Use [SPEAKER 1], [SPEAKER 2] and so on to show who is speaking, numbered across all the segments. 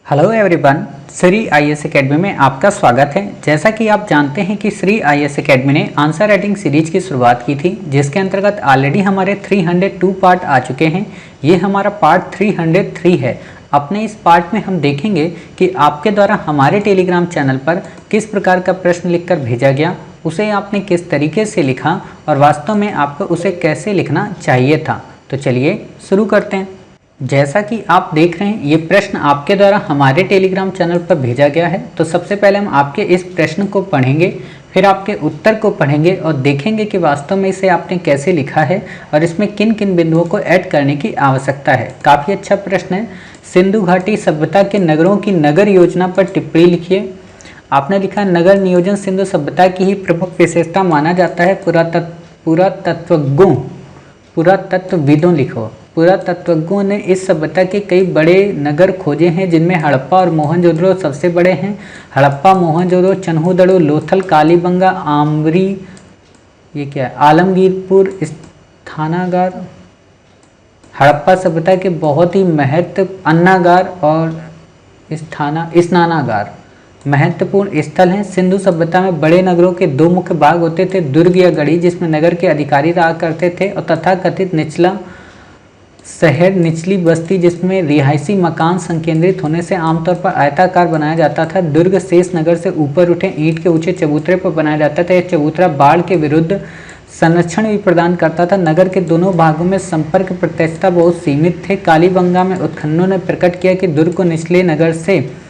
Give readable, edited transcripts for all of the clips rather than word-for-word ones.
[SPEAKER 1] Hello everyone, Shri IAS academy में आपका स्वागत है। जैसा कि आप जानते हैं कि श्री आईएएस एकेडमी ने आंसर राइटिंग सीरीज की शुरुआत की थी, जिसके अंतर्गत ऑलरेडी हमारे 302 पार्ट आ चुके हैं। ये हमारा पार्ट 303 है। अपने इस पार्ट में हम देखेंगे कि आपके द्वारा हमारे टेलीग्राम चैनल पर किस प्रकार का प्रश्न लिखकर भेजा गया, उसे आपने किस तरीके से लिखा और वास्तव में आपको उसे कैसे लिखना चाहिए था। तो चलिए शुरू करते हैं। जैसा कि आप देख रहे हैं, ये प्रश्न आपके द्वारा हमारे टेलीग्राम चैनल पर भेजा गया है। तो सबसे पहले हम आपके इस प्रश्न को पढ़ेंगे, फिर आपके उत्तर को पढ़ेंगे और देखेंगे कि वास्तव में इसे आपने कैसे लिखा है और इसमें किन किन बिंदुओं को ऐड करने की आवश्यकता है। काफ़ी अच्छा प्रश्न है। सिंधु घाटी सभ्यता के नगरों की नगर योजना पर टिप्पणी लिखिए। आपने लिखा नगर नियोजन सिंधु सभ्यता की ही प्रमुख विशेषता माना जाता है। पुरातत्वविदों लिखो। पुरातत्वज्ञों ने इस सभ्यता के कई बड़े नगर खोजे हैं, जिनमें हड़प्पा और मोहनजोदड़ो सबसे बड़े हैं। हड़प्पा, मोहनजोदड़ो, चन्हूदड़ो, लोथल, कालीबंगा, आमरी, ये क्या है, आलमगीरपुर, स्थानागार। हड़प्पा सभ्यता के बहुत ही अन्नागार और स्नानागार महत्वपूर्ण स्थल हैं। सिंधु सभ्यता में बड़े नगरों के दो मुख्य भाग होते थे, दुर्ग या गढ़ी, जिसमें नगर के अधिकारी रहा करते थे, और तथाकथित निचला शहर, निचली बस्ती, जिसमें रिहायशी मकान संकेंद्रित होने से आमतौर पर आयताकार बनाया जाता था। दुर्ग शेष नगर से ऊपर उठे ईंट के ऊंचे चबूतरे पर बनाया जाता था। यह चबूतरा बाढ़ के विरुद्ध संरक्षण भी प्रदान करता था। नगर के दोनों भागों में संपर्क प्रत्यक्षता बहुत सीमित थे। कालीबंगा में उत्खननों ने प्रकट किया कि दुर्ग को निचले नगर से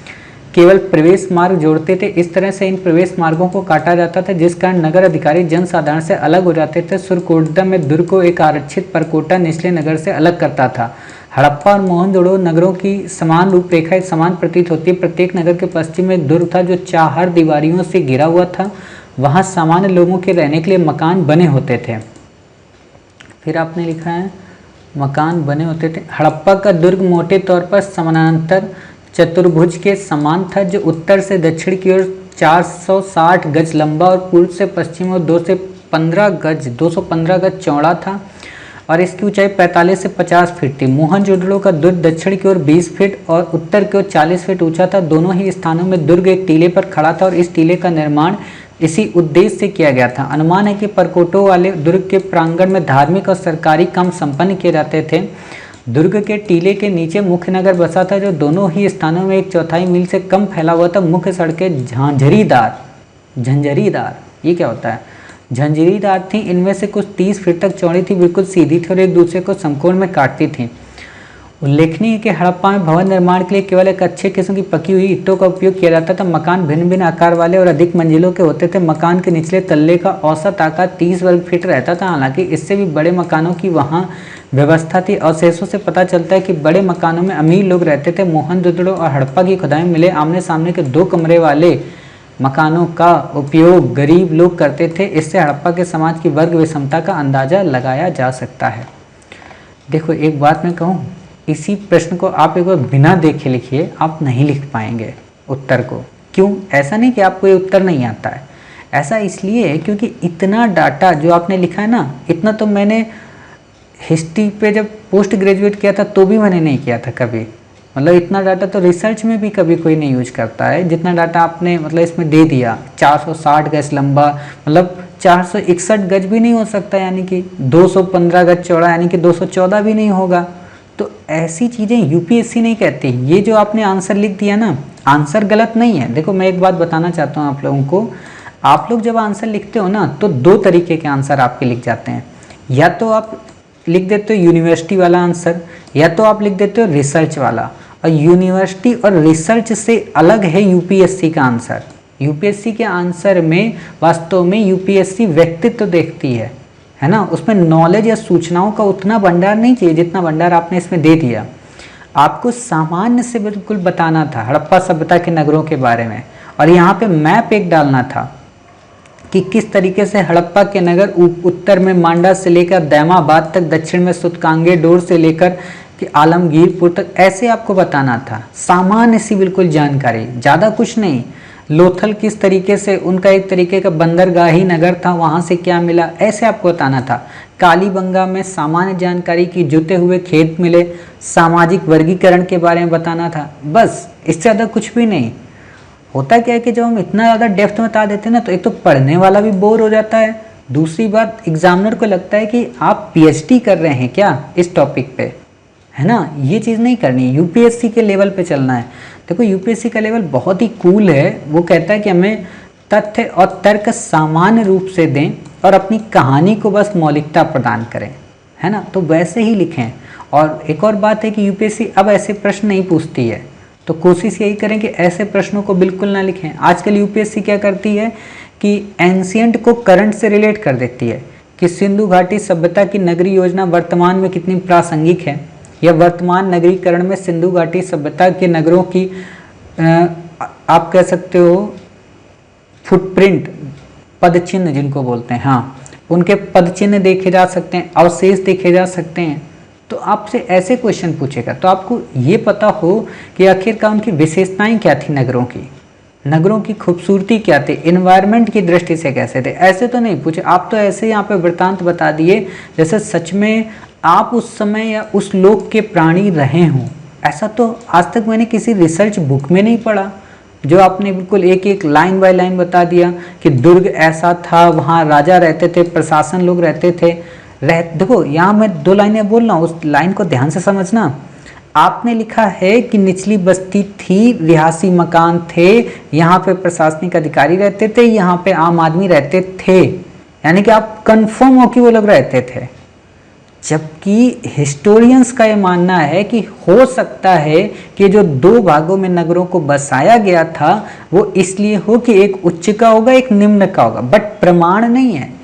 [SPEAKER 1] केवल प्रवेश मार्ग जोड़ते थे। इस तरह से इन प्रवेश मार्गों को काटा जाता था, जिस कारण नगर अधिकारी जनसाधारण से अलग हो जाते थे। सुरकोटदा में दुर्ग को एक आरक्षित परकोटा निचले नगर से अलग करता था। हड़प्पा और मोहनजोदड़ो नगरों की समान रूपरेखा समान प्रतीत होती है। प्रत्येक नगर के पश्चिम में एक दुर्ग था, जो चार दीवारियों से घिरा हुआ था। वहाँ सामान्य लोगों के रहने के लिए मकान बने होते थे। फिर आपने लिखा है मकान बने होते थे। हड़प्पा का दुर्ग मोटे तौर पर समानांतर चतुर्भुज के समान था, जो उत्तर से दक्षिण की ओर 460 गज लंबा और पूर्व से पश्चिम और 215 गज चौड़ा था, और इसकी ऊंचाई 45 से 50 फीट थी। मोहनजोदड़ो का दुर्ग दक्षिण की ओर 20 फीट और उत्तर की ओर 40 फीट ऊंचा था। दोनों ही स्थानों में दुर्ग एक टीले पर खड़ा था और इस टीले का निर्माण इसी उद्देश्य से किया गया था। अनुमान है कि परकोटों वाले दुर्ग के प्रांगण में धार्मिक और सरकारी काम संपन्न किए जाते थे। दुर्ग के टीले के नीचे मुख्य नगर बसा था, जो दोनों ही स्थानों में 1/4 मील से कम फैला हुआ था। मुख्य सड़कें झंझरीदार, ये क्या होता है, झंझरीदार थी। इनमें से कुछ 30 फीट तक चौड़ी थी, बिल्कुल सीधी थी और एक दूसरे को समकोण में काटती थी। उल्लेखनीय है कि हड़प्पा में भवन निर्माण के लिए केवल एक अच्छे किस्म की पकी हुई ईंटों का उपयोग किया जाता था। मकान भिन्न भिन्न आकार वाले और अधिक मंजिलों के होते थे। मकान के निचले तल्ले का औसत आकार 30 वर्ग फीट रहता था। हालांकि इससे भी बड़े मकानों की वहाँ व्यवस्था थी। अवशेषों से पता चलता है कि बड़े मकानों में अमीर लोग रहते थे। मोहनजोदड़ो और हड़प्पा की खुदाई में मिले आमने सामने के 2 कमरे वाले मकानों का उपयोग गरीब लोग करते थे। इससे हड़प्पा के समाज की वर्ग विषमता का अंदाजा लगाया जा सकता है। देखो, एक बात मैं कहूँ, इसी प्रश्न को आप एक बार बिना देखे लिखिए, आप नहीं लिख पाएंगे उत्तर को। क्यों? ऐसा नहीं कि आपको ये उत्तर नहीं आता है, ऐसा इसलिए है क्योंकि इतना डाटा जो आपने लिखा है ना, इतना तो मैंने हिस्ट्री पे जब पोस्ट ग्रेजुएट किया था तो भी मैंने नहीं किया था कभी। मतलब इतना डाटा तो रिसर्च में भी कभी कोई नहीं यूज करता है, जितना डाटा आपने मतलब इसमें दे दिया। 460 गज लंबा, मतलब 461 गज भी नहीं हो सकता, यानी कि 215 गज चौड़ा, यानी कि 214 भी नहीं होगा। तो ऐसी चीज़ें यूपीएससी नहीं कहती। ये जो आपने आंसर लिख दिया ना, आंसर गलत नहीं है। देखो, मैं एक बात बताना चाहता हूँ आप लोगों को। आप लोग जब आंसर लिखते हो ना, तो 2 तरीके के आंसर आपके लिख जाते हैं। या तो आप लिख देते हो यूनिवर्सिटी वाला आंसर, या तो आप लिख देते हो रिसर्च वाला। और यूनिवर्सिटी और रिसर्च से अलग है यूपीएससी का आंसर। यूपीएससी के आंसर में वास्तव में यूपीएससी व्यक्तित्व देखती है ना। उसमें नॉलेज या सूचनाओं का उतना भंडार नहीं चाहिए जितना भंडार आपने इसमें दे दिया। आपको सामान्य से बिल्कुल बताना था हड़प्पा सभ्यता के नगरों के बारे में, और यहाँ पे मैप एक डालना था कि किस तरीके से हड़प्पा के नगर उत्तर में मांडा से लेकर दैमाबाद तक, दक्षिण में सुतकांगे डोर से लेकर कि आलमगीरपुर तक, ऐसे आपको बताना था। सामान्य सी बिल्कुल जानकारी, ज़्यादा कुछ नहीं। लोथल किस तरीके से, उनका एक तरीके का बंदरगाही नगर था, वहाँ से क्या मिला, ऐसे आपको बताना था। कालीबंगा में सामान्य जानकारी की, जुते हुए खेत मिले, सामाजिक वर्गीकरण के बारे में बताना था, बस इससे ज़्यादा कुछ भी नहीं। होता क्या है कि जब हम इतना ज़्यादा डेप्थ में बता देते हैं ना, तो एक तो पढ़ने वाला भी बोर हो जाता है, दूसरी बात एग्जामिनर को लगता है कि आप पीएचडी कर रहे हैं क्या इस टॉपिक पे, है ना। ये चीज़ नहीं करनी, यूपीएससी के लेवल पे चलना है। देखो यूपीएससी का लेवल बहुत ही कूल है, वो कहता है कि हमें तथ्य और तर्क सामान्य रूप से दें और अपनी कहानी को बस मौलिकता प्रदान करें, है ना, तो वैसे ही लिखें। और एक और बात है कि यूपीएससी अब ऐसे प्रश्न नहीं पूछती है, तो कोशिश यही करें कि ऐसे प्रश्नों को बिल्कुल ना लिखें। आजकल यूपीएससी क्या करती है कि एंशियंट को करंट से रिलेट कर देती है कि सिंधु घाटी सभ्यता की नगरीय योजना वर्तमान में कितनी प्रासंगिक है, या वर्तमान नगरीकरण में सिंधु घाटी सभ्यता के नगरों की आप कह सकते हो फुटप्रिंट, पदचिन्ह जिनको बोलते हैं, हाँ, उनके पदचिन्ह देखे जा सकते हैं, अवशेष देखे जा सकते हैं। तो आपसे ऐसे क्वेश्चन पूछेगा तो आपको ये पता हो कि आखिरकार उनकी विशेषताएं क्या थी, नगरों की खूबसूरती क्या थी, इन्वायरमेंट की दृष्टि से कैसे थे। ऐसे तो नहीं पूछे, आप तो ऐसे यहाँ पे वृत्तांत बता दिए जैसे सच में आप उस समय या उस लोक के प्राणी रहे हों। ऐसा तो आज तक मैंने किसी रिसर्च बुक में नहीं पढ़ा, जो आपने बिल्कुल एक एक लाइन बाय लाइन बता दिया कि दुर्ग ऐसा था, वहाँ राजा रहते थे, प्रशासन लोग रहते थे। देखो यहाँ मैं 2 लाइनें बोल रहा हूँ, उस लाइन को ध्यान से समझना। आपने लिखा है कि निचली बस्ती थी, रिहायशी मकान थे, यहाँ पे प्रशासनिक अधिकारी रहते थे, यहाँ पे आम आदमी रहते थे, यानी कि आप कंफर्म हो कि वो लोग रहते थे। जबकि हिस्टोरियंस का ये मानना है कि हो सकता है कि जो 2 भागों में नगरों को बसाया गया था वो इसलिए हो कि एक उच्च का होगा, एक निम्न का होगा, बट प्रमाण नहीं है।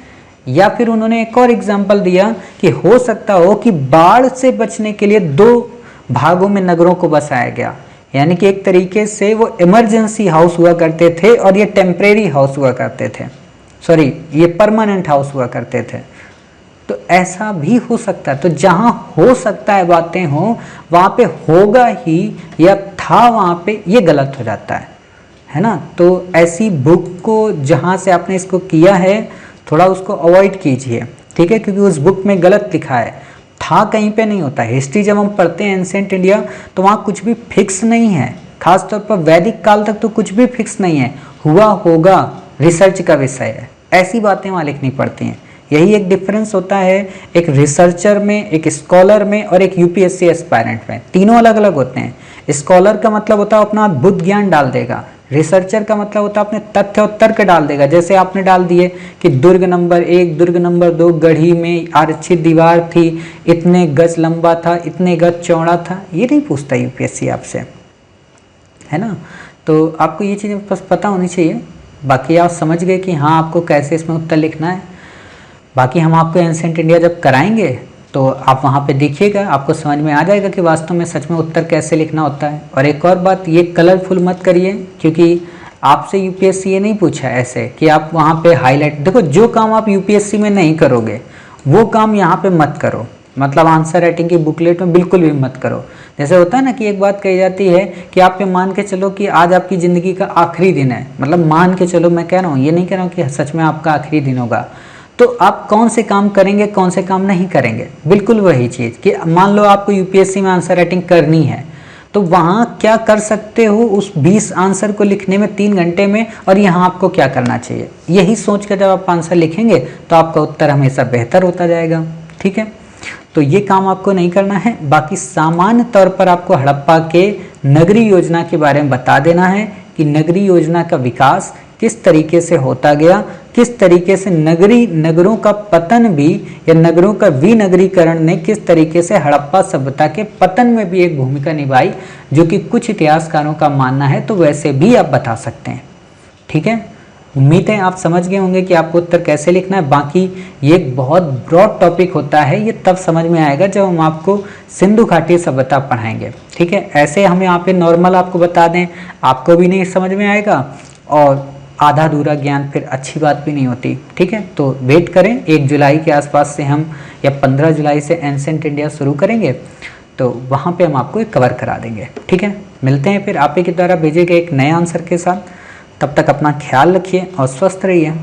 [SPEAKER 1] या फिर उन्होंने एक और एग्जाम्पल दिया कि हो सकता हो कि बाढ़ से बचने के लिए 2 भागों में नगरों को बसाया गया, यानी कि एक तरीके से वो इमरजेंसी हाउस हुआ करते थे और ये टेम्परेरी हाउस हुआ करते थे, सॉरी ये परमानेंट हाउस हुआ करते थे। तो ऐसा भी हो सकता है। तो जहाँ हो सकता है बातें हों वहाँ पे होगा ही या था वहाँ पे, ये गलत हो जाता है ना। तो ऐसी बुक को जहाँ से आपने इसको किया है थोड़ा उसको अवॉइड कीजिए, ठीक है, क्योंकि उस बुक में गलत लिखा है, था कहीं पे नहीं होता। हिस्ट्री जब हम पढ़ते हैं एंशिएंट इंडिया तो वहाँ कुछ भी फिक्स नहीं है, खासतौर पर वैदिक काल तक तो कुछ भी फिक्स नहीं है, हुआ होगा रिसर्च का विषय है, ऐसी बातें वहाँ लिखनी पड़ती हैं। यही एक डिफरेंस होता है एक रिसर्चर में, एक स्कॉलर में और एक यूपीएससी एस्पायरेंट में। तीनों अलग अलग होते हैं। स्कॉलर का मतलब होता है अपना बुद्ध ज्ञान डाल देगा, रिसर्चर का मतलब होता है अपने तथ्य और तर्क डाल देगा। जैसे आपने डाल दिए कि दुर्ग नंबर 1, दुर्ग नंबर 2 गढ़ी में आरक्षित दीवार थी, इतने गज लंबा था, इतने गज चौड़ा था, ये नहीं पूछता यूपीएससी आपसे, है ना। तो आपको ये चीज़ें बस पता होनी चाहिए। बाकी आप समझ गए कि हाँ आपको कैसे इसमें उत्तर लिखना है। बाकी हम आपको एंशिएंट इंडिया जब कराएंगे तो आप वहाँ पे देखिएगा, आपको समझ में आ जाएगा कि वास्तव में सच में उत्तर कैसे लिखना होता है। और एक और बात, ये कलरफुल मत करिए, क्योंकि आपसे यूपीएससी ये नहीं पूछा ऐसे कि आप वहाँ पे हाईलाइट, देखो जो काम आप यूपीएससी में नहीं करोगे वो काम यहाँ पे मत करो, मतलब आंसर राइटिंग की बुकलेट में बिल्कुल भी मत करो। जैसे होता है ना कि एक बात कही जाती है कि आप पे मान के चलो कि आज आपकी ज़िंदगी का आखिरी दिन है, मतलब मान के चलो, मैं कह रहा हूँ, ये नहीं कह रहा हूँ कि सच में आपका आखिरी दिन होगा, तो आप कौन से काम करेंगे कौन से काम नहीं करेंगे। बिल्कुल वही चीज़ कि मान लो आपको यूपीएससी में आंसर राइटिंग करनी है तो वहाँ क्या कर सकते हो उस 20 आंसर को लिखने में 3 घंटे में, और यहाँ आपको क्या करना चाहिए, यही सोच कर जब आप आंसर लिखेंगे तो आपका उत्तर हमेशा बेहतर होता जाएगा, ठीक है। तो ये काम आपको नहीं करना है। बाकी सामान्य तौर पर आपको हड़प्पा के नगरीय योजना के बारे में बता देना है कि नगरीय योजना का विकास किस तरीके से होता गया, किस तरीके से नगरों का पतन भी या नगरों का विनगरीकरण ने किस तरीके से हड़प्पा सभ्यता के पतन में भी एक भूमिका निभाई, जो कि कुछ इतिहासकारों का मानना है, तो वैसे भी आप बता सकते हैं, ठीक है। उम्मीद है आप समझ गए होंगे कि आपको उत्तर कैसे लिखना है। बाकी ये एक बहुत ब्रॉड टॉपिक होता है, ये तब समझ में आएगा जब हम आपको सिंधु घाटी सभ्यता पढ़ाएंगे, ठीक है। ऐसे हम यहाँ पे नॉर्मल आपको बता दें आपको भी नहीं समझ में आएगा, और आधा अधूरा ज्ञान फिर अच्छी बात भी नहीं होती, ठीक है। तो वेट करें, 1 जुलाई के आसपास से हम, या 15 जुलाई से एंशिएंट इंडिया शुरू करेंगे, तो वहाँ पे हम आपको एक कवर करा देंगे, ठीक है। मिलते हैं फिर आप ही के द्वारा भेजे गए एक नए आंसर के साथ। तब तक अपना ख्याल रखिए और स्वस्थ रहिए।